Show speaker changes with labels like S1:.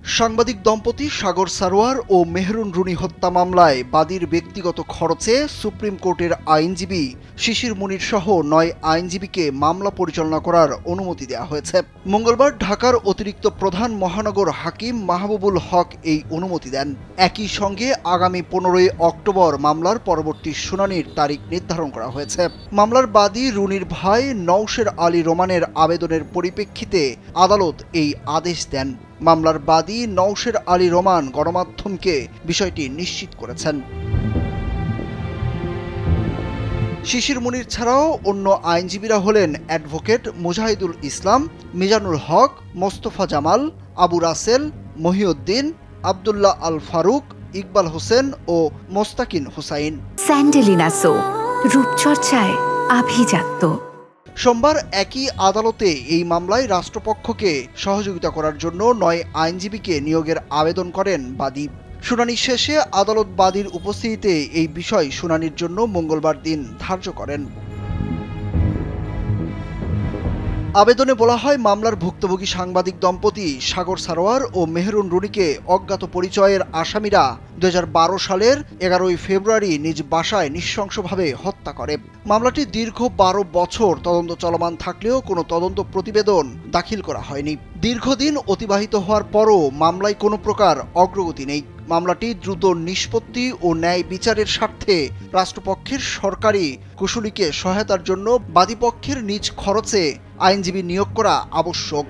S1: সাংবাদিক দম্পতি সাগর সারোয়ার ও মেহরুন রুনি হত্যা মামলায় বাদীর ব্যক্তিগত খরচে সুপ্রিম কোর্টের আইনজীবী শিশির মুনির সহ ৯ আইনজীবীকে মামলা পরিচালনা করার অনুমতি দেওয়া হয়েছে। মঙ্গলবার ঢাকার অতিরিক্ত প্রধান মহানগর হাকিম মাহবুবুল হক এই অনুমতি দেন। একই সঙ্গে আগামী ১৫ই অক্টোবর মামলার পরবর্তী শুনানির তারিখ নির্ধারণ করা হয়েছে। মামলার বাদী রুনির ভাই নওশের আলী রোমানের আবেদনের পরিপ্রেক্ষিতে আদালত এই আদেশ দেন। মামলার বাদী নওশের আলী রোমান গণমাধ্যমকে বিষয়টি নিশ্চিত করেছেন। শিশির মুনির ছাড়াও অন্য আইনজীবীরা হলেন অ্যাডভোকেট মুজাহিদুল ইসলাম, মিজানুল হক, মোস্তফা জামাল, আবু রাসেল, মহিউদ্দিন, আব্দুল্লাহ আল ফারুক, ইকবাল হোসেন ও মোস্তাকিন হুসাইন।
S2: স্যান্ডেলিনা সো, রূপচর্চায় আভিজাত্য।
S1: সোমবার একই আদালতে এই মামলায় রাষ্ট্রপক্ষকে সহযোগিতা করার জন্য ৯ আইনজীবীকে নিয়োগের আবেদন করেন বাদী। শুনানি শেষে আদালত বাদীর উপস্থিতিতে এই বিষয় শুনানির জন্য মঙ্গলবার দিন ধার্য করেন। আবেদনে বলা হয়, মামলার ভুক্তভোগী সাংবাদিক দম্পতি সাগর সারোয়ার ও মেহরুন রুনিকে অজ্ঞাত পরিচয়ের আসামিরা ২০১২ সালের ১১ই ফেব্রুয়ারি নিজ বাসায় নৃশংসভাবে হত্যা করে। মামলাটি দীর্ঘ ১২ বছর তদন্ত চলমান থাকলেও কোনো তদন্ত প্রতিবেদন দাখিল করা হয়নি। দীর্ঘদিন অতিবাহিত হওয়ার পরও মামলায় কোনো প্রকার অগ্রগতি নেই। মামলাটি দ্রুত নিষ্পত্তি ও ন্যায় বিচারের স্বার্থে রাষ্ট্রপক্ষের সরকারি কুশলীকে সহায়তার জন্য বাদীপক্ষের নিজ খরচে আইনজীবী নিয়োগ করা আবশ্যক।